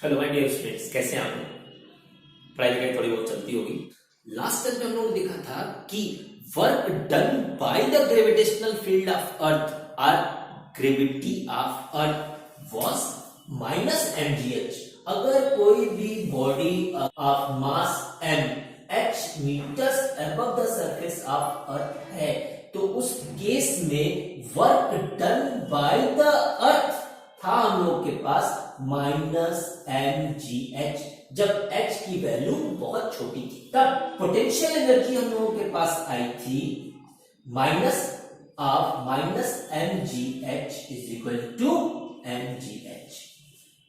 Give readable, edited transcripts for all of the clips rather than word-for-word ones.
Hello my dear students, कैसे हैं आप? पढ़ाई लिखाई थोड़ी बहुत चलती होगी। लास्ट टाइम में हम लोगों ने देखा था कि work done by the gravitational field of earth और gravity of earth was minus mgh। अगर कोई भी body of mass m h metres above the surface of earth है तो उस केस में work done by the earth था हम लोग के पास माइनस mgh। जब h की वैल्यू बहुत छोटी थी तब पोटेंशियल एनर्जी हम लोगों के पास आई थी minus mgh is equal to mgh,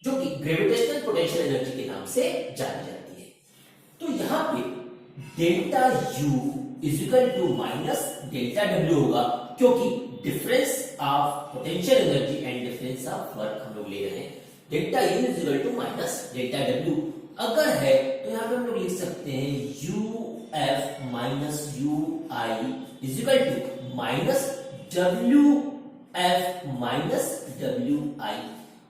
जो कि ग्रेविटेशनल पोटेंशियल एनर्जी के नाम से जानी जाती है। तो यहां पे delta U is equal to minus delta W होगा, क्योंकि difference of potential energy and difference of work हम लोग ले रहे हैं। Delta U is equal to minus delta W अगर है तो यहाँ पे हम लोग लिख सकते हैं UF minus UI is equal to minus WF minus WI।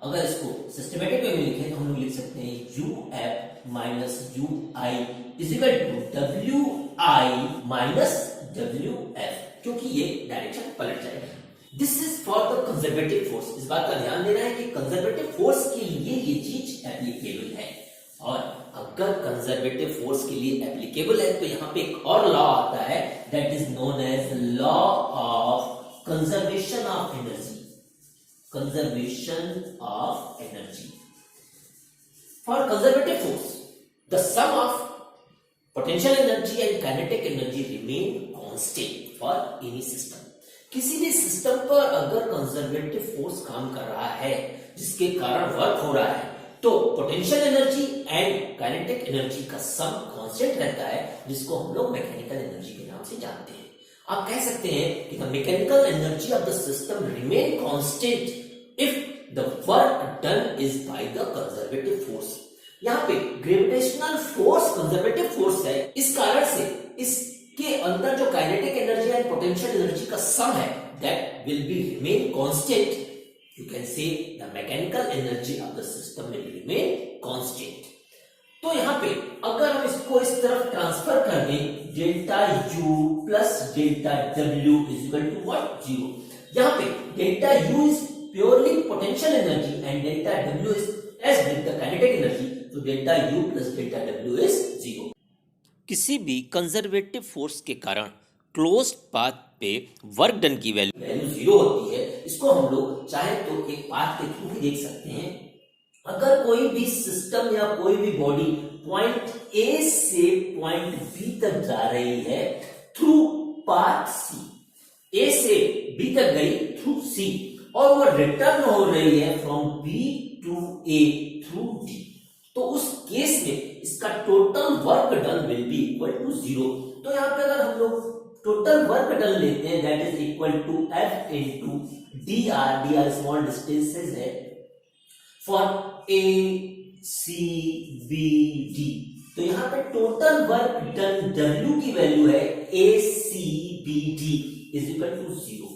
अगर इसको सिस्टमेटिक वे में लिखें तो हम लोग लिख सकते हैं UF minus UI is equal to WI minus WF, क्योंकि ये डायरेक्शन पलट जाएगा। This is for the conservative force. इस बात का ध्यान देना है कि कंजर्वेटिव फोर्स के लिए ये चीज एप्लीकेबल है, और अगर कंजर्वेटिव फोर्स के लिए एप्लीकेबल है तो यहाँ पे एक और लॉ आता है that is known as law of conservation of energy. Conservation of energy for conservative force the sum of potential energy and kinetic energy remain constant for any system. किसी भी सिस्टम पर अगर कंजर्वेटिव फोर्स काम कर रहा है जिसके कारण वर्क हो रहा है तो potential energy and kinetic energy का सम कांस्टेंट रहता है, जिसको हम लोग मैकेनिकल एनर्जी के नाम से जानते हैं। आप कह सकते हैं कि the mechanical energy of the system remain constant if the work done is by the conservative force. यहाँ पे ग्रेविटेशनल फोर्स कंजर्वेटिव फोर्स है, इस कारण से इसके अंदर जो kinetic energy and potential energy का सम है that will be remain constant. You can say the mechanical energy of the system will remain constant। तो यहाँ पे अगर हम इसको इस तरफ ट्रांसफर कर दें delta U plus delta W is equal to what? 0। यहाँ पे delta U is purely potential energy and delta W is as delta kinetic energy, तो delta U plus delta W is 0। किसी भी कंजर्वेटिव फोर्स के कारण closed path पे work done की value 0 होती है। इसको हम लोग चाहे तो एक पाथ के थ्रू भी देख सकते हैं। अगर कोई भी सिस्टम या कोई भी बॉडी पॉइंट ए से पॉइंट बी तक जा रही है थ्रू पाथ सी, ए से बी तक गई थ्रू सी, और वो रिटर्न हो रही है from B to A through D, तो उस केस में इसका total work done will be equal to 0। तो यहाँ पे अगर हम लोग टोटल वर्क डन लेते हैं that is equal to F into D R small distances है for A C B D. तो यहाँ पे टोटल वर्क डन W की वैल्यू है A C B D is equal to 0।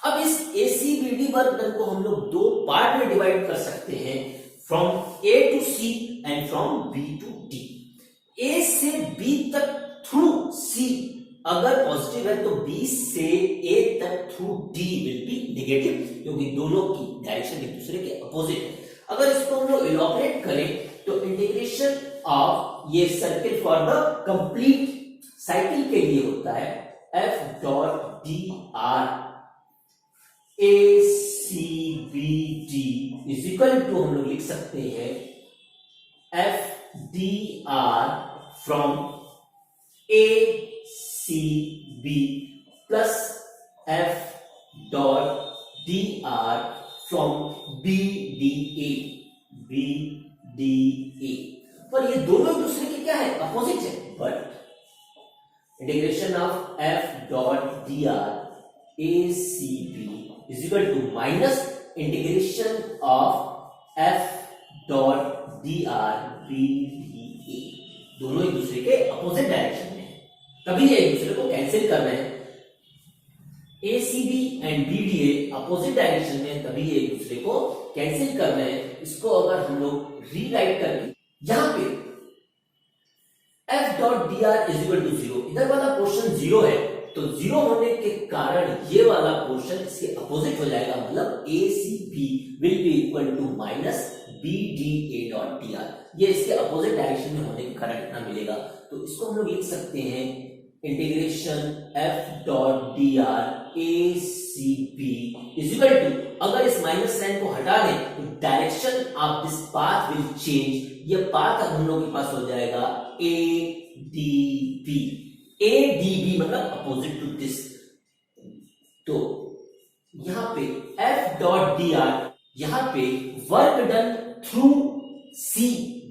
अब इस A C B D work done को हम लोग दो पार्ट में डिवाइड कर सकते हैं, from A to C and from B to D. A से बी तक थ्रू सी अगर पॉजिटिव है तो B से A तक through D will be negative, क्योंकि दोनों की डायरेक्शन एक दूसरे के अपोजिट है। अगर इसको हम लोग इलॉबरेट करें तो इंटीग्रेशन ऑफ ये circle for the complete cycle के लिए होता है F dot D R A C B D is equal to हम लोग लिख सकते हैं F D R from A CB plus F dot DR from BDA। पर ये दोनों एक दूसरे के क्या है? अपोजिट है, but integration of F dot DR ACB is equal to minus integration of F dot DR BDA। दोनों एक दूसरे के अपोजिट डायरेक्शन में, तभी ये एक दूसरे को कैंसिल कर रहे हैं। ACB and BDA opposite direction में, तभी ये एक दूसरे को कैंसिल कर रहे हैं। इसको अगर हम लोग रीराइट करें, यहां पे F dot D R is equal to 0, इधर वाला पोर्शन 0 है, तो 0 होने के कारण ये वाला पोर्शन इसके अपोजिट हो जाएगा, मतलब ACB will be equal to minus BDA dot D R. ये इसके अपोजिट डायरेक्शन में होने के कारण इतना मिलेगा। तो इसको हम लोग लिख सकते हैं integration F dot D R ACB is equal to, अगर इस माइनस साइन को हटा दें तो direction of this path will change. ये पाथ अब हम लोग के पास हो जाएगा ADB। ADB मतलब अपोजिट टू दिस। तो यहां पे F डॉट डी आर, यहां पे work done through C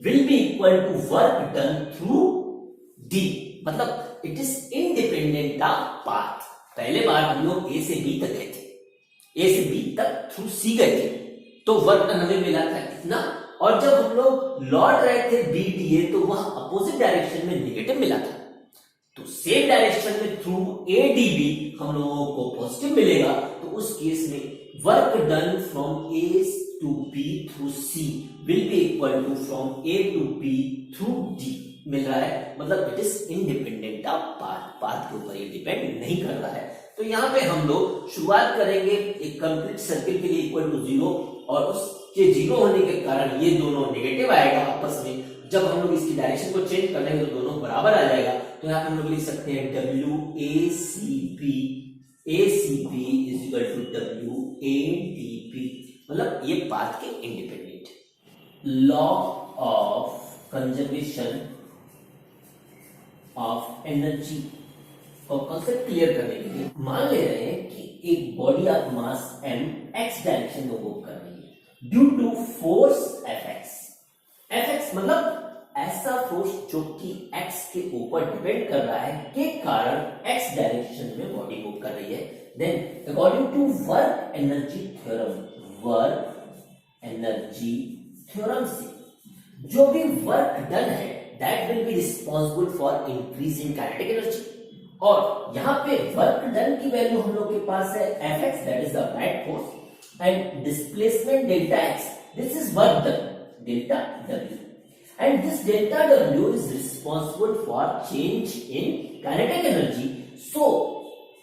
will be equal to work done through D, मतलब it is independent of path. पहले बार हम लोग A से B तक गए थे, A से B तक थ्रू C गए थे, तो वर्क डन हमें मिला था इतना, और जब हम लोग लौट रहे थे BDA तो वह अपोजिट डायरेक्शन में नेगेटिव मिला था। तो सेम डायरेक्शन में थ्रू ADB हम लोगों को पॉजिटिव मिलेगा, तो उस केस में work done from A to B through C will be equal to from A to B through D मिल रहा है, मतलब it is independent of path. Path के ऊपर ये डिपेंड नहीं कर रहा है। तो यहाँ पे हम लोग शुरुआत करेंगे एक कंप्लीट सर्किल के लिए इक्वल टू 0, और उसके 0 होने के कारण ये दोनों नेगेटिव आएगा आपस में। जब हम लोग इसकी डायरेक्शन को चेंज कर लेंगे तो दोनों बराबर आ जाएगा। तो यहाँ पे हम लोग लिख सकते हैं WACB is equal to WADB, मतलब ये पाथ के independent. Law of conservation of energy और कॉन्सेप्ट क्लियर करने के लिए मान ले रहे हैं कि एक body of mass m x direction में मूव कर रही है ड्यू टू फोर्स Fx मतलब ऐसा फोर्स जो कि x के ऊपर डिपेंड कर रहा है के कारण x डायरेक्शन में बॉडी मूव कर रही है। Then according to work energy theorem से जो भी वर्क डन है that will be responsible for increase in kinetic energy, और यहाँ पे वर्क डन की वैल्यू हम लोग के पास है Fx, that is the net force, and displacement delta x, this is work done delta W, and this delta W is responsible for change in kinetic energy. So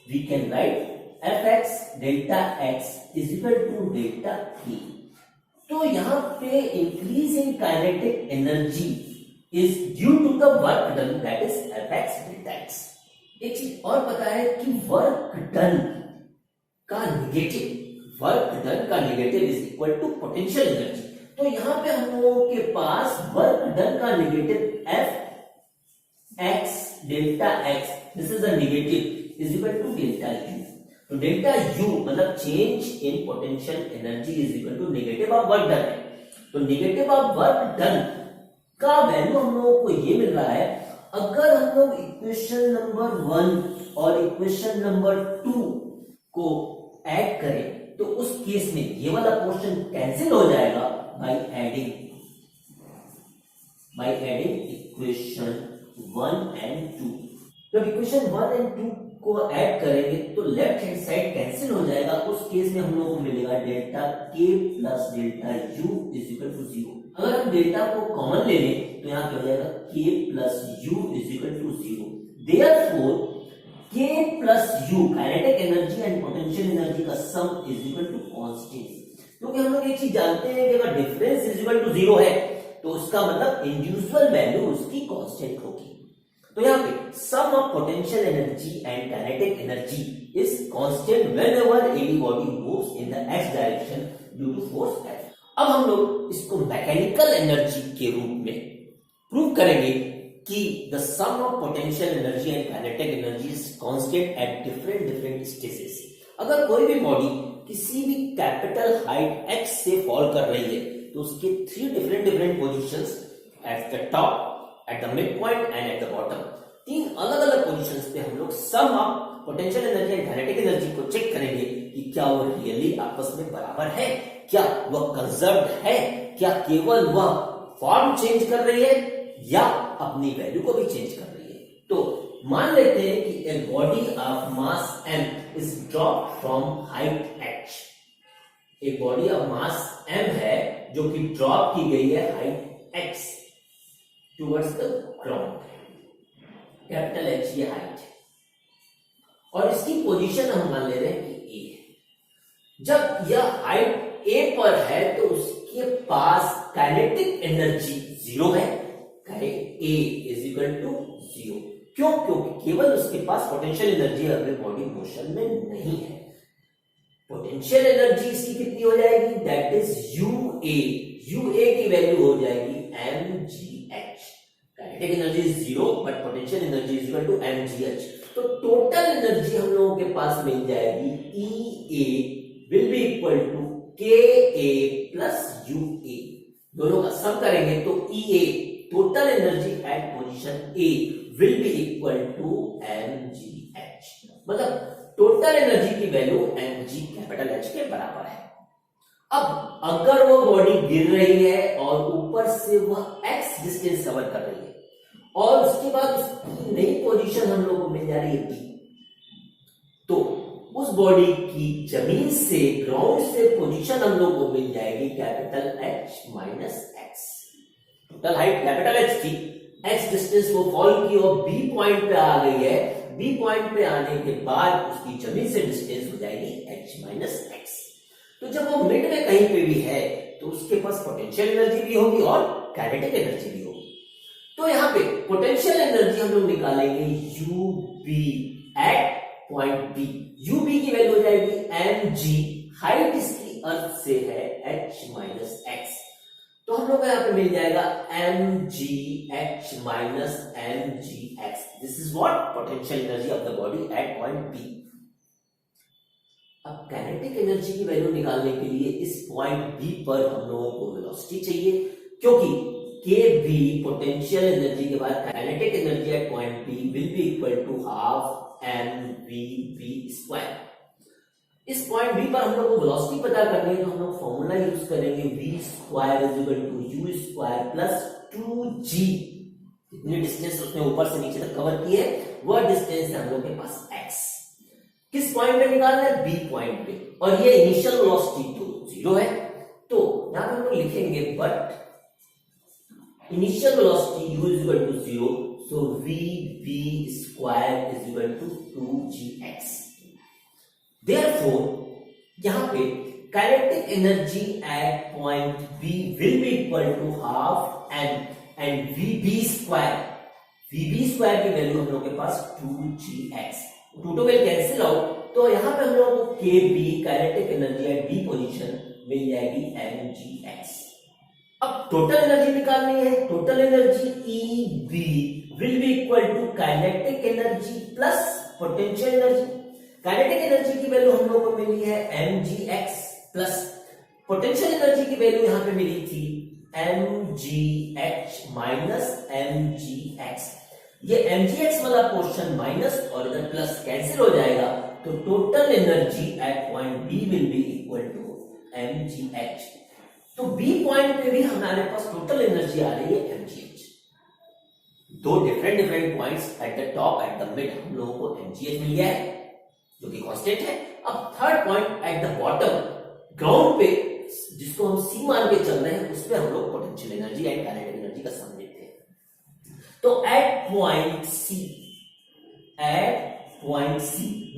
we can write Fx delta x is equal to delta K. तो यहाँ पे increase in kinetic energy is due to the work done, that is Fx delta x. एक चीज और पता है कि work done का negative is equal to potential energy. तो यहाँ पे हम लोगों के पास वर्क डन का negative Fx delta x, this is a negative, is equal to delta U। तो डेल्टा U मतलब change in potential energy is equal to negative of work done है। तो नेगेटिव ऑफ वर्क डन का value हम लोगों को ये मिल रहा है। अगर हम लोग इक्वेशन नंबर 1 और इक्वेशन नंबर 2 को ऐड करें तो उस केस में ये वाला पोर्शन कैंसिल हो जाएगा by adding इक्वेशन 1 एंड 2। जब इक्वेशन 1 एंड 2 को ऐड करेंगे तो लेफ्ट हैंड साइड कैंसिल हो जाएगा, उस केस में हम लोगों को मिलेगा delta k plus delta u is equal to 0। अगर हम डेल्टा को कॉमन ले लें तो यहाँ पे हो जाएगा k plus u is equal to 0। Therefore k plus u kinetic energy and potential energy का sum is equal to constant, क्योंकि हम लोग एक चीज जानते हैं कि अगर डिफरेंस इज इक्वल टू 0 है तो उसका मतलब इंडिविजुअल वैल्यू उसकी कांस्टेंट होगी। तो यहाँ पे sum of potential energy and kinetic energy is constant whenever any body moves in the x direction due to force F। अब हम लोग इसको मैकेनिकल एनर्जी के रूप में प्रूव करेंगे कि the sum of potential energy and kinetic energy is constant at different stages. अगर कोई भी बॉडी किसी भी कैपिटल हाइट x से फॉल कर रही है तो उसके 3 different positions, at the top, at the mid point and at the bottom, 3 अलग अलग पोजीशंस पे हम लोग sum of potential energy and kinetic energy को चेक करेंगे कि क्या वो रियली आपस में बराबर है, क्या वह कंजर्व्ड है, क्या केवल वह फॉर्म चेंज कर रही है या अपनी वैल्यू को भी चेंज कर रही है। तो मान लेते हैं कि a body of mass m is drop from height h। एक बॉडी ऑफ मास m है जो कि ड्रॉप की गई है height x towards the ground. Capital H ये हाइट है और इसकी पोजीशन हम मान ले रहे हैं कि A है। जब यह हाइट A पर है तो उसके पास काइनेटिक एनर्जी 0 है। कहे A इज इक्वल टू 0। क्यों? क्योंकि केवल उसके पास पोटेंशियल एनर्जी अगर बॉडी मोशन में नहीं है। पोटेंशियल एनर्जी इसकी कितनी हो जाएगी? That is UA। UA की वैल्यू हो जाएगी mgh। Kinetic energy is 0 but potential energy is equal to mgh। तो टोटल एनर्जी हम लोगों के पास मिल जाएगी EA will be equal to KA plus UA। दोनों का सम करेंगे तो EA total energy at position A will be equal to mgh। मतलब टोटल एनर्जी की वैल्यू mg कैपिटल H के बराबर है। अब अगर वो बॉडी गिर रही है और ऊपर से वह x डिस्टेंस कवर कर रही है और उसके बाद उसकी नई पोजीशन हम लोग को मिल जा रही है B, तो उस बॉडी की जमीन से ग्राउंड से पोजीशन हम लोग को मिल जाएगी capital H minus x। Total height capital H थी, x डिस्टेंस वो फॉल की और B पॉइंट पे आ गई है। B पॉइंट पे आने के बाद उसकी जमीन से डिस्टेंस हो जाएगी H माइनस x। तो जब वो मिड में कहीं पे भी है तो उसके पास पोटेंशियल एनर्जी भी होगी और काइनेटिक एनर्जी भी होगी। तो यहाँ पे पोटेंशियल एनर्जी हम लोग निकालेंगे UB at point B। UB की वैल्यू हो जाएगी mg, हाइट इसकी अर्थ से है h माइनस x। तो हम लोग को यहाँ पे मिल जाएगा mgh minus mgx। This is what potential energy of the body at point B। अब काइनेटिक एनर्जी की वैल्यू निकालने के लिए इस पॉइंट B पर हम लोगों को वेलोसिटी चाहिए, क्योंकि KB पोटेंशियल एनर्जी के बाद kinetic energy at point B will be equal to half mvb square. इस पॉइंट B पर हम लोग को वेलोसिटी पता करनी है तो हम लोग फॉर्मूला यूज करेंगे v square is equal to u square plus 2g। कितनी डिस्टेंस उसने ऊपर से नीचे तक कवर की है वह डिस्टेंस है हम लोग के पास x। किस पॉइंट पे निकालना है? B पॉइंट पे। और ये इनिशियल वेलोसिटी तो 0 है, तो यहां पे हम लोग लिखेंगे but initial velocity u is equal to 0, so vb square is equal to 2gx। Therefore यहां पे kinetic energy at point B will be equal to half m and vb square की वैल्यू हम लोग के पास 2gx। 2 will कैंसिल आउट, तो यहां पे हम लोग को kb kinetic energy at B position मिल जाएगी mgx। अब टोटल एनर्जी निकालनी है। Total energy EB will be equal to kinetic energy plus potential energy. Kinetic energy की वैल्यू हम लोग को मिली है mgx प्लस पोटेंशियल एनर्जी की वैल्यू यहां पे मिली थी mgh माइनस mgx। ये mgx वाला पोर्शन माइनस और इधर प्लस कैंसिल हो जाएगा, तो total energy at point B will be equal to mgh। तो B पॉइंट पे भी हमारे पास टोटल एनर्जी आ रही है mgh। दो different points at the top at the mid हम लोगों को mgh मिल गया है जो कि कांस्टेंट है। अब third point eight the bottom ground पे जिसको हम C मान के चल रहे हैं उस पे हम लोग potential energy and kinetic energy का सम लेते हैं। तो at point C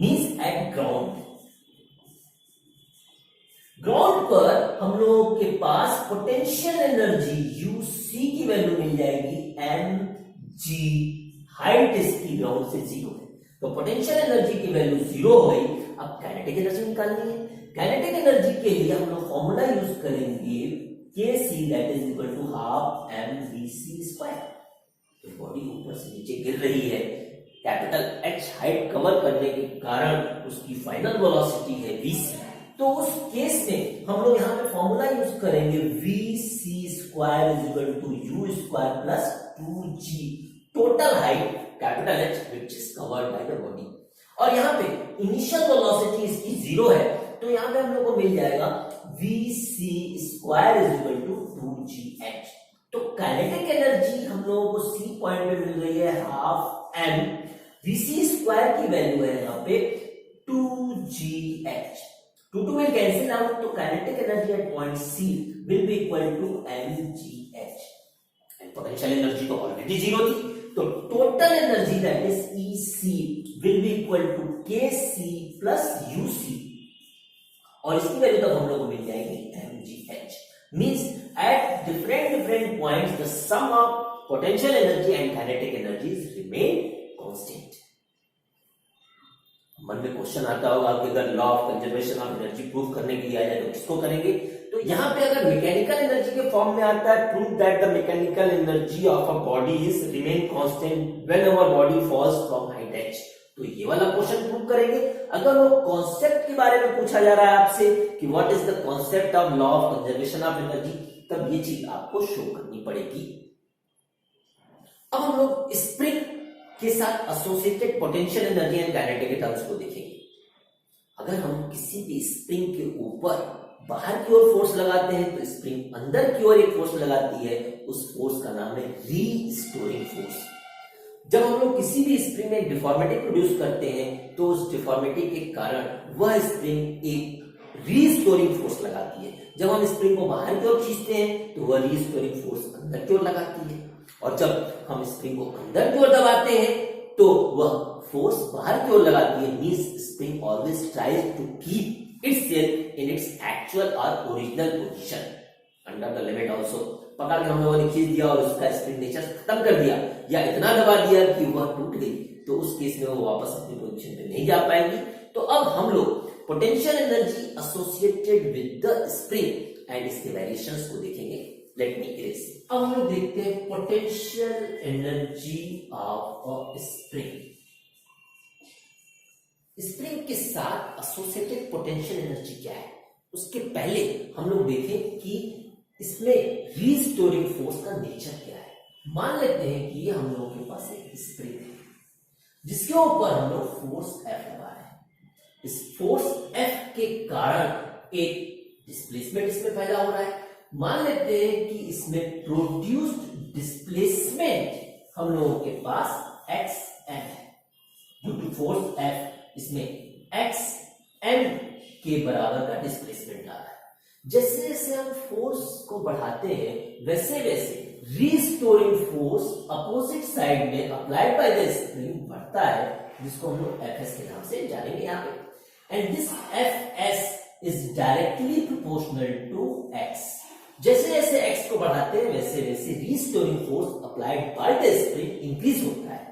means at ground पर हम लोगों के पास पोटेंशियल एनर्जी UC की वैल्यू मिल जाएगी mg, हाइट इसकी ग्राउंड से 0 है, तो पोटेंशियल एनर्जी की वैल्यू 0 हो गई। अब काइनेटिक एनर्जी निकालनी है। काइनेटिक एनर्जी के लिए हम लोग फॉर्मूला यूज करेंगे kc that is equal to half mvc square. तो बॉडी ऊपर से नीचे गिर रही है, कैपिटल H हाइट कवर करने के कारण उसकी फाइनल वेलोसिटी है vc। तो उस केस में हम लोग यहाँ पे फॉर्मूला यूज करेंगे vc square is equal to u square plus 2g total height capital H which is covered by the body. और यहाँ पे इनिशियल वेलोसिटी इसकी 0 है, तो यहाँ पे हम लोग को मिल जाएगा vc square is equal to 2gh। तो काइनेटिक एनर्जी हम लोगों को C पॉइंट पे मिल रही है हाफ m Vc स्क्वायर की वैल्यू है यहाँ पे 2gh. 2 will cancel out, तो kinetic energy at point C will be equal to mgh. And potential energy तो already जीरो थी, तो total energy that is EC will be equal to kc plus uc, और इसकी value तब हम लोग को मिल जाएगी mgh. Means at different points the sum of potential energy and kinetic energies remain constant. मन में क्वेश्चन आता होगा कि अगर law of conservation of energy prove करने के लिए आ जाए तो किसको करेंगे? तो यहाँ पे अगर मैकेनिकल एनर्जी के फॉर्म में आता है, prove that the mechanical energy of a body is remain constant when our body falls from height h, तो ये वाला क्वेश्चन प्रूव करेंगे. अगर वो कॉन्सेप्ट के बारे में पूछा जा रहा है आपसे कि what is the concept of law of conservation of energy, तब ये चीज आपको शो करनी पड़ेगी. अब हम लोग स्प्रिंग के साथ associated potential energy and kinetic के टर्म्स को देखेंगे. अगर हम किसी भी स्प्रिंग के ऊपर बाहर की ओर फोर्स लगाते हैं तो स्प्रिंग अंदर की ओर एक फोर्स लगाती है, उस फोर्स का नाम है रीस्टोरिंग फोर्स. जब हम लोग किसी भी स्प्रिंग में डिफॉर्मिटी प्रोड्यूस करते हैं तो उस डिफॉर्मिटी के कारण वह स्प्रिंग एक रीस्टोरिंग फोर्स लगाती है. जब हम स्प्रिंग को बाहर की ओर खींचते हैं तो वह रीस्टोरिंग फोर्स अंदर की ओर लगाती है, और जब हम स्प्रिंग को अंदर की ओर दबाते हैं तो वह फोर्स बाहर की ओर लगाती है. Means spring always tries to keep itself in its actual और original position under the limit also. पकड़ के हम लोगों ने खींच दिया और उसका स्प्रिंग नेचर खत्म कर दिया या इतना दबा दिया कि वह टूट गई, तो उस केस में वो वापस अपनी पोजीशन पे नहीं जा पाएंगी. तो अब हम लोग potential energy associated with the spring and इसके वेरिएशंस को देखेंगे. Let me erase. अब हम लोग देखते हैं potential energy of a spring. Spring के साथ एसोसिएटेड पोटेंशियल एनर्जी क्या है, उसके पहले हम लोग देखें कि इसमें रीस्टोरिंग फोर्स का नेचर क्या है. मान लेते हैं कि हम लोगों के पास एक स्प्रिंग है जिसके ऊपर हम लोग फोर्स F लगा रहे हैं. इस फोर्स F के कारण एक डिस्प्लेसमेंट इसमें पैदा हो रहा है. मान लेते हैं कि इसमें प्रोड्यूस्ड डिस्प्लेसमेंट हम लोगों के पास xm है. ड्यू टू फोर्स F इसमें xm के बराबर का डिस्प्लेसमेंट आ रहा है. जैसे जैसे हम फोर्स को बढ़ाते हैं वैसे वैसे रीस्टोरिंग फोर्स अपोजिट साइड में अप्लाइड बाय द स्प्रिंग बढ़ता है, जिसको हम लोग Fs के नाम से जानेंगे यहाँ पे. And this Fs is directly proportional to x. जैसे जैसे x को बढ़ाते हैं वैसे वैसे restoring force applied by the spring increase होता है.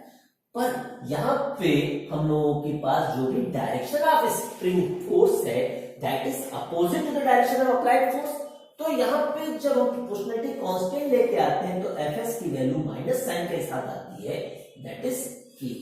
पर यहाँ पे हम लोगों के पास जो भी डायरेक्शन ऑफ स्प्रिंग फोर्स है that is opposite to the direction of applied force. तो यहाँ पे जब हम प्रोपोर्शनलिटी कांस्टेंट लेके आते हैं तो Fs की वैल्यू माइनस साइन के साथ आती है, that is k.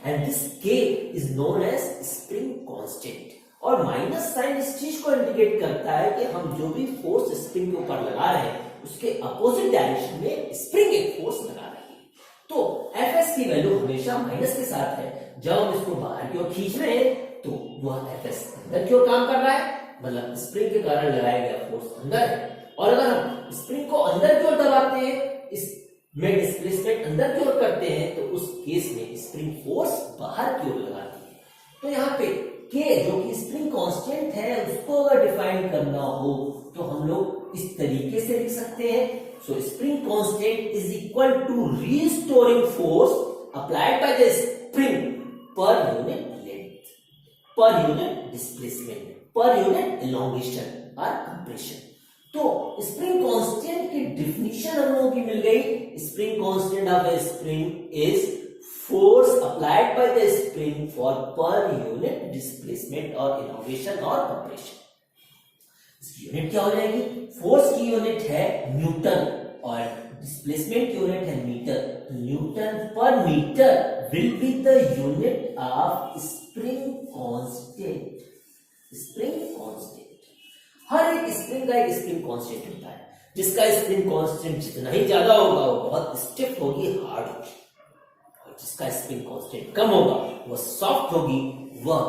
And this k is known as spring constant. और माइनस साइन इस चीज को इंडिकेट करता है कि हम जो भी फोर्स स्प्रिंग के ऊपर लगा रहे हैं उसके अपोजिट डायरेक्शन में स्प्रिंग एक फोर्स लगा रही है. तो Fs की वैल्यू हमेशा माइनस के साथ है. जब हम इसको बाहर की ओर खींच रहे हैं तो वह Fs अंदर की ओर काम कर रहा है, मतलब स्प्रिंग के कारण लगाया गया फोर्स अंदर है. और अगर हम स्प्रिंग को अंदर की ओर दबाते हैं, इस में डिस्प्लेसमेंट अंदर की ओर करते हैं, तो उस केस में स्प्रिंग फोर्स बाहर की ओर लगाती है. तो यहाँ पे K जो कि स्प्रिंग कांस्टेंट है उसको अगर डिफाइन करना हो तो हम लोग इस तरीके से लिख सकते हैं. So spring constant is equal to restoring force applied by the spring per unit length, per unit displacement, per unit elongation और कंप्रेशन. तो स्प्रिंग कांस्टेंट की डिफिनीशन हम लोगों की मिल गई. Spring constant of a spring is force applied by the spring for per unit displacement or elongation or compression. इसकी unit क्या हो जाएगी? फोर्स की यूनिट है न्यूटन और डिस्प्लेसमेंट की यूनिट है metre. Newton per metre will be the unit of spring constant. Spring constant, हर एक स्प्रिंग का एक स्प्रिंग कांस्टेंट होता है, जिसका स्प्रिंग कांस्टेंट जितना ही ज्यादा होगा वो बहुत स्टिफ होगी, हार्ड होगी. जिसका स्प्रिंग कांस्टेंट कम होगा वह सॉफ्ट होगी, वह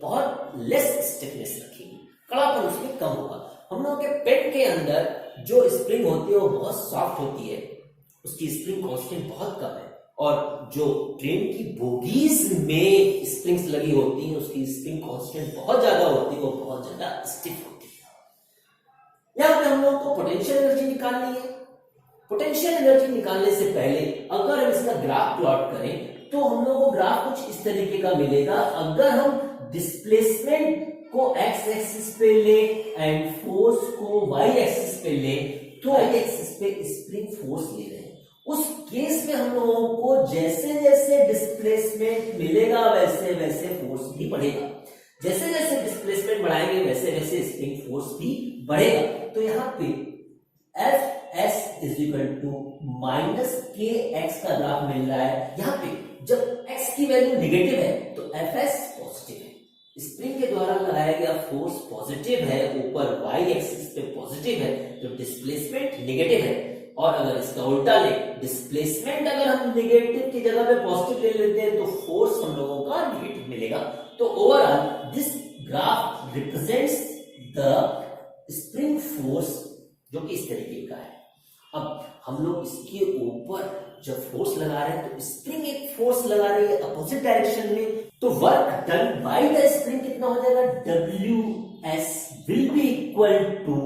बहुत लेस स्टिफनेस रखेगी, कड़ापन उसमें कम होगा. हम लोगों के पेन के अंदर जो स्प्रिंग होती है वो बहुत सॉफ्ट होती है, उसकी स्प्रिंग कांस्टेंट बहुत कम है. और जो ट्रेन की बोगीज में स्प्रिंग्स लगी होती हैं उसकी स्प्रिंग कांस्टेंट बहुत ज्यादा होती है, वो बहुत ज्यादा स्टिफ होती है। यहां पे हम लोग को पोटेंशियल एनर्जी निकालनी है। पोटेंशियल एनर्जी निकालने से पहले अगर हम इसका ग्राफ प्लॉट करें तो हम लोग को ग्राफ कुछ इस तरीके का मिलेगा। अगर हम डिस्प्लेसमेंट को x एक्सिस पे ले एंड फोर्स को y एक्सिस पे ले, तो y एक्सिस पे स्प्रिंग फोर्स ले रहे हैं, उस केस में हम लोगों को जैसे जैसे डिस्प्लेसमेंट मिलेगा वैसे वैसे फोर्स भी बढ़ेगा। जैसे जैसे डिस्प्लेसमेंट बढ़ाएंगे वैसे वैसे स्प्रिंग फोर्स भी बढ़ेगा। तो यहाँ पे Fs is equal to minus K X का ग्राफ मिल रहा है। यहाँ पे जब x की वैल्यू नेगेटिव है तो Fs पॉजिटिव है, स्प्रिंग के द्वारा लगाया गया फोर्स पॉजिटिव है, ऊपर y एक्सिस पे पॉजिटिव है, तो डिस्प्लेसमेंट नेगेटिव है। और अगर इसका उल्टा ले, डिस्प्लेसमेंट अगर हम नेगेटिव की जगह पे पॉजिटिव ले लेते हैं तो फोर्स हम लोगों का नेगेटिव मिलेगा। तो overall this graph represents the spring force जो कि इस तरीके का है। अब हम लोग इसके ऊपर जब फोर्स लगा रहे हैं तो स्प्रिंग एक फोर्स लगा रही है अपोजिट डायरेक्शन में, तो work done by the spring कितना हो जाएगा, WS will be equal to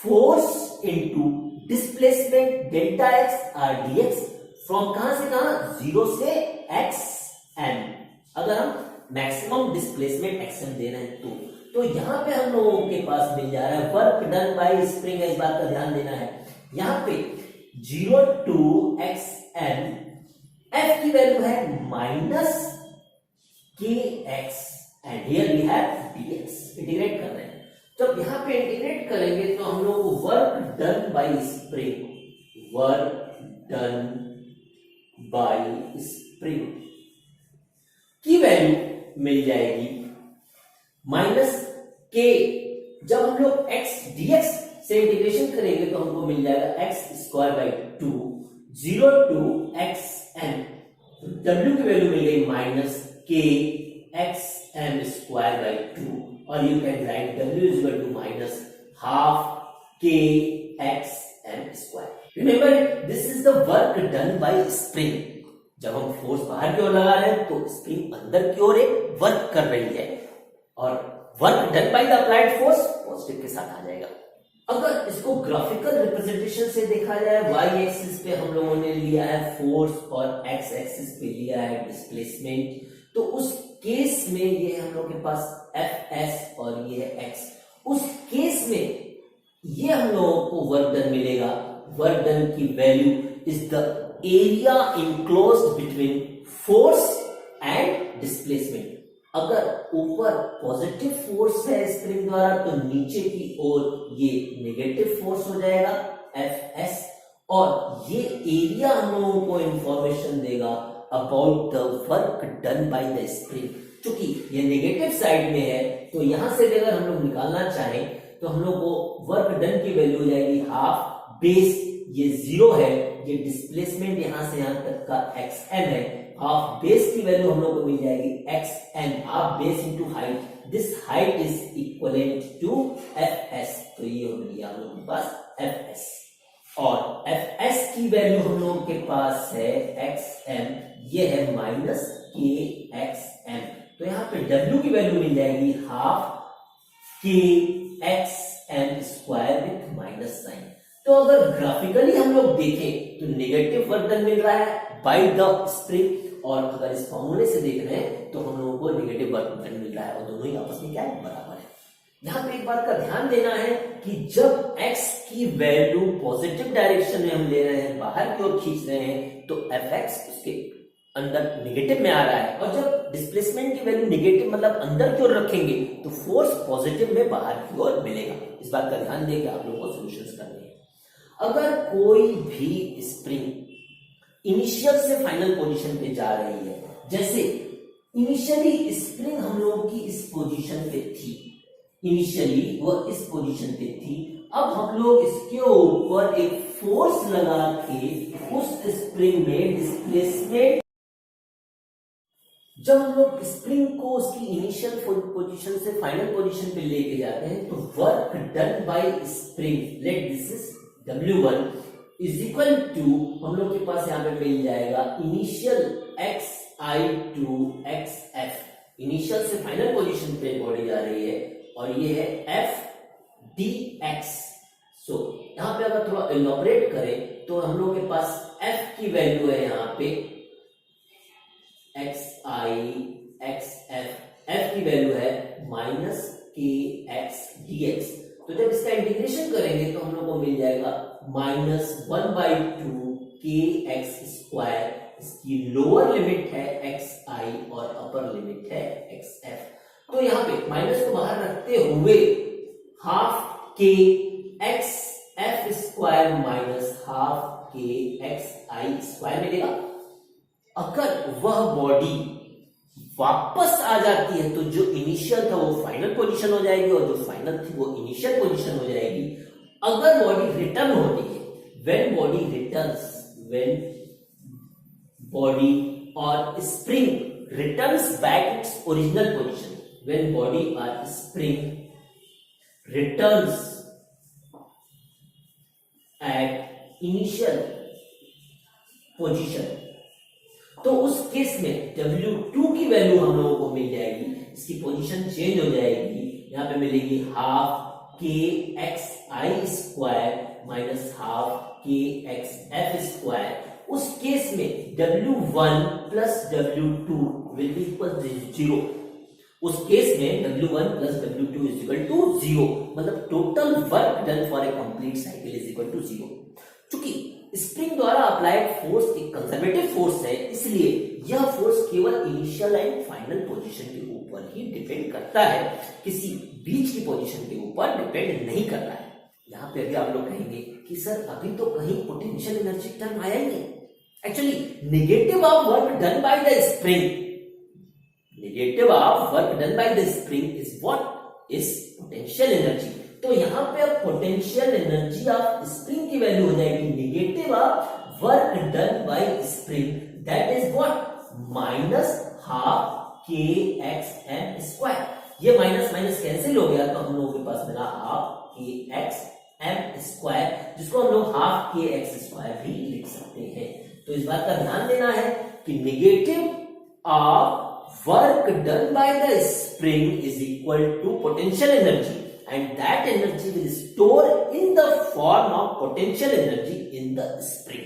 force into displacement delta x r dx from कहां से कहां, 0 से xm। अगर हम मैक्सिमम डिस्प्लेसमेंट xm दे रहे हैं तो यहां पे हम लोगों के पास मिल जा रहा है वर्क डन बाय स्प्रिंग। इस बात का ध्यान देना है, यहां पे 0 टू xm, f की वैल्यू है minus K X and here we have dx। Integrate कर रहे हैं, जब यहां पे इंटीग्रेट करेंगे तो हम लोग को work done by spring, work done by spring की वैल्यू मिल जाएगी माइनस के। जब हम लोग x dx से इंटीग्रेशन करेंगे तो हमको मिल जाएगा x square by 2, 0 to xm, w की वैल्यू मिल गई minus K xm square by 2, और you can write w is equal to minus half K xm square. Remember it, this is the work done by spring. जब हम force बाहर की ओर लगा रहे हैं तो स्प्रिंग अंदर की ओर एक वर्क कर रही है, और work done by the applied force positive के साथ आ जाएगा। अगर इसको ग्राफिकल रिप्रेजेंटेशन से देखा जाए, y एक्सिस पे हम लोगों ने लिया है फोर्स और x एक्सिस पे लिया है डिस्प्लेसमेंट, तो उस केस में ये हम लोग के पास Fs और ये है x। उस केस में ये हम लोगों को वर्क डन मिलेगा। वर्क डन की value is the area enclosed between force and displacement. अगर ऊपर पॉजिटिव फोर्स है स्प्रिंग द्वारा तो नीचे की ओर ये नेगेटिव फोर्स हो जाएगा Fs, और ये एरिया हम लोगों को इंफॉर्मेशन देगा about the work done by the spring. क्योंकि ये नेगेटिव साइड में है तो यहां से अगर हम लोग निकालना चाहें तो हम लोग को वर्क डन की वैल्यू हो जाएगी हाफ बेस, ये 0 है, ये डिस्प्लेसमेंट यहां से यहां तक का xm है, हाफ बेस की वैल्यू हम लोग को मिल जाएगी xm, half base into height, this height is equivalent to Fs। तो ये हो गया हम लोग के पास Fs, और Fs की वैल्यू हम लोग के पास है xm, ये है माइनस के xm। तो यहाँ पे W की वैल्यू मिल जाएगी half K xm square with minus sign. तो अगर ग्राफिकली हम लोग देखें तो नेगेटिव वर्क डन मिल रहा है बाय द स्प्रिंग, और अगर इस फॉर्मूले से देख रहे हैं तो हम लोगों को नेगेटिव वर्क डन मिल रहा है, और दोनों ही आपस में क्या है, बराबर है। यहां पे एक बात का ध्यान देना है कि जब x की वैल्यू पॉजिटिव डायरेक्शन में हम ले रहे हैं, बाहर की ओर खींच रहे हैं, तो Fx उसके अंदर नेगेटिव में आ रहा है, और जब डिस्प्लेसमेंट की वैल्यू नेगेटिव मतलब अंदर की ओर रखेंगे तो फोर्स पॉजिटिव में बाहर की ओर मिलेगा। इस बात का ध्यान देकर आप लोगों को सॉल्यूशंस करने हैं। अगर कोई भी स्प्रिंग इनिशियल से फाइनल पोजीशन पे जा रही है, जैसे इनिशियली स्प्रिंग हम लोगों की इस पोजीशन पे थी, इनिशियली वो इस पोजीशन पे थी, अब हम लोग इसके ऊपर एक फोर्स लगा के उस स्प्रिंग में डिस्प्लेसमेंट, जब हम लोग स्प्रिंग को उसकी इनिशियल पोजीशन से फाइनल पोजीशन पे लेके जाते हैं तो work done by spring, let this is W1, is equal to हम लोग के पास यहाँ पे मिल जाएगा initial X I to X F. Initial से फाइनल पोजीशन पे बॉडी जा रही है और ये है एफ डी एक्स। सो यहाँ पे अगर थोड़ा इलॉबरेट करें तो हम लोग के पास एफ की वैल्यू है यहाँ पे एक्स आई एक्स एफ। एफ की वैल्यू है minus K x D x. तो जब इसका इंटीग्रेशन करेंगे तो हम लोग को मिल जाएगा -1/2 के एक्स स्क्वायर। इसकी लोअर लिमिट है एक्स आई और अपर लिमिट है एक्स एफ। तो यहाँ पे माइनस को बाहर रखते हुए हाफ के X F square minus half के एक्स आई स्क्वायर मिलेगा। अगर वह बॉडी वापस आ जाती है तो जो इनिशियल था वो फाइनल पोजीशन हो जाएगी और जो फाइनल थी वो इनिशियल पोजीशन हो जाएगी। अगर बॉडी रिटर्न होती है, when body returns, when body और spring returns back its original position, when body और spring returns at initial position, तो उस केस में W2 की वैल्यू हम लोगों को मिल जाएगी। इसकी पोजीशन चेंज हो जाएगी। यहां पे मिलेगी हाफ के X I square minus half के एक्स एफ स्क्वायर। उस केस में W1 plus W2 will be equal to 0। उस केस में W1 plus W2 is equal to 0, मतलब total work done for a complete cycle is equal to 0। चूंकि spring द्वारा applied force एक conservative force है, इसलिए यह फोर्स केवल इनिशियल एंड फाइनल पोजीशन के ऊपर ही डिपेंड करता है, किसी बीच की पोजीशन के ऊपर डिपेंड नहीं करता है। यहां पे अभी आप लोग कहेंगे कि सर अभी तो कहीं पोटेंशियल एनर्जी टर्म आया ही नहीं। Actually negative of work done by the spring, negative of work done by the spring is what is potential energy. तो यहां पे अब पोटेंशियल एनर्जी ऑफ स्प्रिंग की वैल्यू हो जाएगी negative of work done by spring, that is what minus half के x M square. ये minus minus cancel हो गया तो हम लोगों के पास मिला हाफ के एक्स एम स्क्वायर, जिसको हम लोग हाफ के एक्स स्क्वायर भी लिख सकते हैं। तो इस बात का ध्यान देना है कि negative of work done by the spring is equal to potential energy, and that energy will store in the form of potential energy in the spring।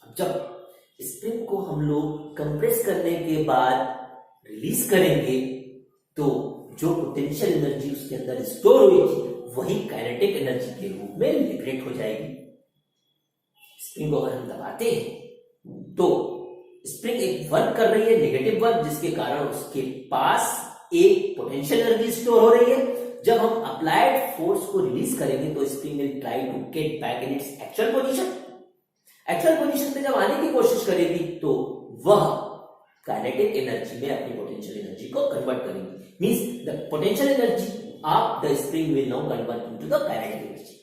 अब जब स्प्रिंग को हम लोग कंप्रेस करने के बाद रिलीज करेंगे तो जो पोटेंशियल एनर्जी उसके अंदर स्टोर हुई थी वही काइनेटिक एनर्जी के रूप में लिबरेट हो जाएगी। स्प्रिंग को अगर हम दबाते हैं तो स्प्रिंग एक वर्क कर रही है, नेगेटिव वर्क, जिसके कारण उसके पास एक पोटेंशियल एनर्जी स्टोर हो रही है। जब हम अप्लाइड फोर्स को रिलीज करेंगे तो spring will try to get back in its actual position. Actual position पे जब आने की कोशिश करेगी तो वह काइनेटिक एनर्जी में अपनी पोटेंशियल एनर्जी को कन्वर्ट करेगी। Means the potential energy of the spring will now convert into the kinetic energy.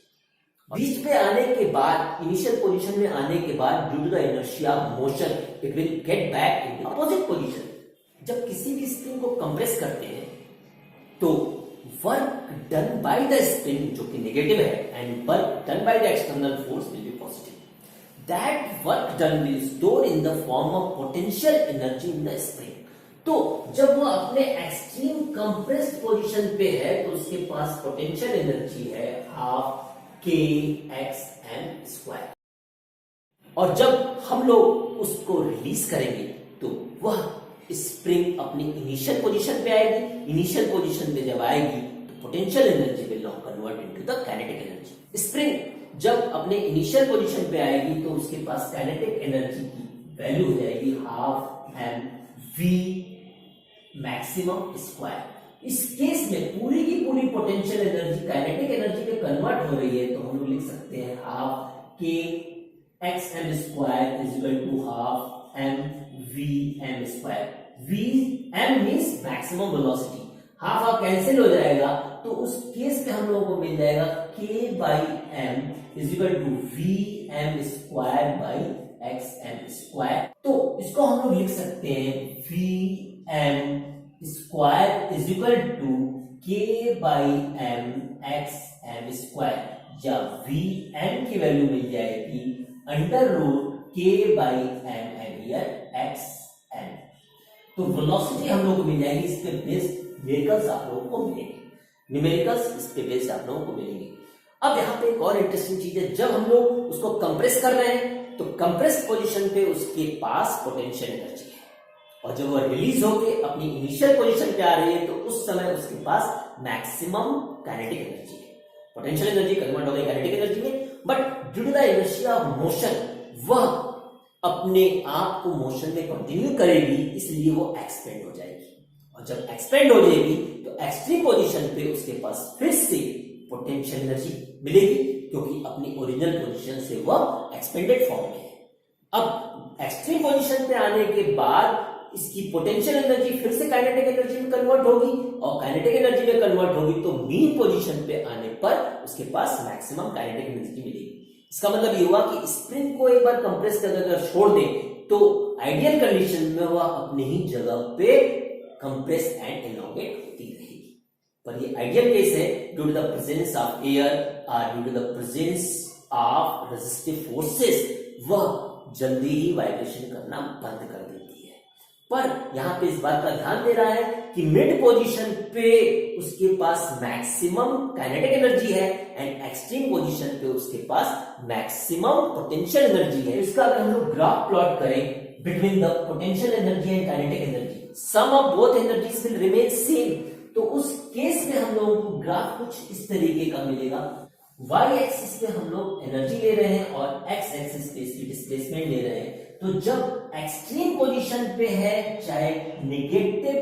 बीच पे आने के बाद, इनिशियल पोजीशन में आने के बाद, due to the inertia of motion it will get back into opposite position. जब किसी भी स्प्रिंग को कंप्रेस करते हैं तो work done by the spring जो कि नेगेटिव है and work done by the external force will be positive. That work done will store in the form of potential energy in the spring. तो जब वो अपने एक्सट्रीम कंप्रेस्ड पोजीशन पे है तो उसके पास पोटेंशियल एनर्जी है हाफ के एक्स एम स्क्वायर, और जब हम लोग उसको रिलीज करेंगे तो वह स्प्रिंग अपनी इनिशियल पोजीशन पे आएगी। इनिशियल पोजीशन पे जब आएगी तो potential energy will now convert into the kinetic energy. Spring जब अपने इनिशियल पोजीशन पे आएगी तो उसके पास काइनेटिक एनर्जी की वैल्यू हो जाएगी half M V maximum square. इस केस में पूरी की पूरी पोटेंशियल एनर्जी काइनेटिक एनर्जी में कन्वर्ट हो रही है, तो हम लोग लिख सकते हैं हाफ के x M square is equal to half M v M square. V m means maximum velocity, half half cancel हो जाएगा तो उस केस पे हम लोगों को मिल जाएगा K by M is equal to V M square by X M square. तो इसको हम लोग लिख सकते हैं V M square is equal to K by M X M square, या वी एम की वैल्यू मिल जाएगी under root K by M and X M. तो वेलोसिटी हम लोग को मिल जाएगी, इस पे बेस्ड न्यूमेरिकल्स आप लोगों को मिलेंगे, न्यूमेरिकल्स इस पे बेस्ड आप लोगों को मिलेंगे। अब यहाँ पे एक और इंटरेस्टिंग चीज है, जब हम लोग उसको कंप्रेस कर रहे हैं तो कंप्रेस्ड पोजीशन पे उसके पास पोटेंशियल एनर्जी है, और जब वो रिलीज होके अपनी इनिशियल पोजीशन पे आ रही है तो उस समय उसके पास मैक्सिमम काइनेटिक एनर्जी है। पोटेंशियल एनर्जी कन्वर्ट हो गई काइनेटिक एनर्जी में, but due to the inertia of motion वह अपने आप को मोशन में कंटिन्यू करेगी, इसलिए वो एक्सपेंड हो जाएगी, और जब एक्सपेंड हो जाएगी तो एक्सट्रीम पोजीशन पे उसके पास फिर से पोटेंशियल एनर्जी मिलेगी, क्योंकि अपनी ओरिजिनल पोजीशन से वह एक्सपेंडेड फॉर्म में है। अब एक्सट्रीम पोजीशन पे आने के बाद इसकी पोटेंशियल एनर्जी फिर से काइनेटिक एनर्जी में कन्वर्ट होगी, और काइनेटिक एनर्जी में कन्वर्ट होगी तो मीन पोजीशन पे आने पर उसके पास मैक्सिमम काइनेटिक एनर्जी मिलेगी। इसका मतलब ये हुआ कि स्प्रिंग को एक बार कंप्रेस कर अगर छोड़ दें तो आइडियल कंडीशन में वह अपनी ही जगह पे कंप्रेस एंड एलोंगेट होती रहेगी, पर ये आइडियल केस है due to the presence of air और due to the presence of resistive forces वह जल्दी ही वाइब्रेशन करना बंद कर देती है। पर यहाँ पे इस बात का ध्यान दे रहा है कि मिड पोजीशन पे उसके पास मैक्सिमम काइनेटिक एनर्जी है एंड एक्सट्रीम पोजीशन पे उसके पास मैक्सिमम पोटेंशियल एनर्जी है। इसका अगर हम लोग ग्राफ प्लॉट करें between the potential energy and kinetic energy, sum of both energies will remain same, तो उस केस में हम लोगों को ग्राफ कुछ इस तरीके का मिलेगा। वाई एक्सिस पे हम लोग एनर्जी ले रहे हैं और एक्स एक्सिस पे इसकी डिस्प्लेसमेंट ले रहे हैं। तो जब एक्सट्रीम पोजीशन पे है, चाहे नेगेटिव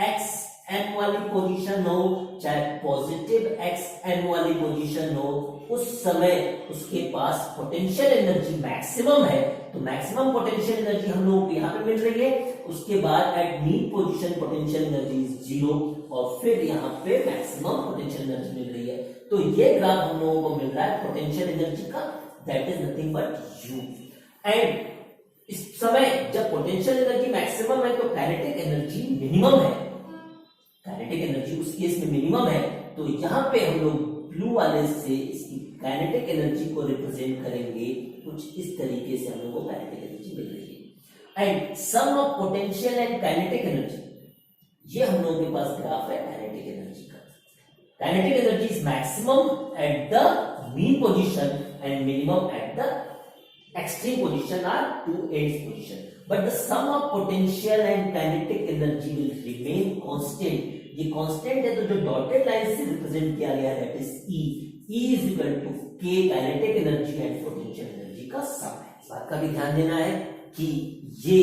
एक्स एम वाली पोजीशन हो चाहे पॉजिटिव एक्स एम वाली पोजीशन हो, उस समय उसके पास पोटेंशियल एनर्जी मैक्सिमम है, तो मैक्सिमम पोटेंशियल एनर्जी हम लोगों को यहाँ पे मिल रही है। उसके बाद at mean position potential energy is 0 और फिर यहाँ पे मैक्सिमम पोटेंशियल एनर्जी मिल रही है। तो ये ग्राफ हम लोगों को मिल रहा है पोटेंशियल एनर्जी का, that is nothing but you. And इस समय जब पोटेंशियल एनर्जी मैक्सिमम है तो काइनेटिक एनर्जी मिनिमम है, काइनेटिक एनर्जी उस केस में मिनिमम है। तो यहाँ पे हम लोग ब्लू वाले से इसकी काइनेटिक एनर्जी को रिप्रेजेंट करेंगे, कुछ इस तरीके से हम लोग को काइनेटिक एनर्जी मिल रही है। And sum of potential and kinetic energy, ये हम लोगों के पास ग्राफ है काइनेटिक एनर्जी का। Kinetic energy is maximum at the mean position and minimum at the extreme position are two ends position, but the sum of potential and kinetic energy will remain constant। ये constant है, तो जो dotted line से represent किया गया है that is E is equal to K kinetic energy and potential energy का sum है। इस बात का भी ध्यान देना है कि ये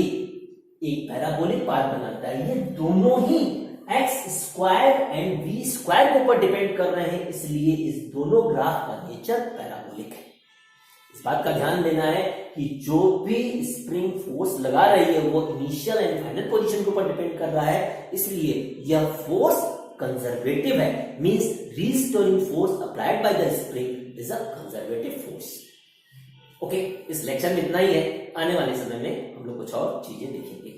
एक पैराबोलिक पार्ट बनाता है, ये दोनों ही x square and v square के ऊपर डिपेंड कर रहे हैं, इसलिए इस दोनों ग्राफ का नेचर पैराबोलिक है। इस बात का ध्यान देना है कि जो भी स्प्रिंग फोर्स लगा रही है वो इनिशियल एंड फाइनल पोजीशन के ऊपर डिपेंड कर रहा है, इसलिए यह फोर्स कंजर्वेटिव है, means restoring force applied by the spring is a conservative force. Okay, इस लेक्चर में इतना ही है, आने वाले समय में हम लोग कुछ और चीजें देखेंगे।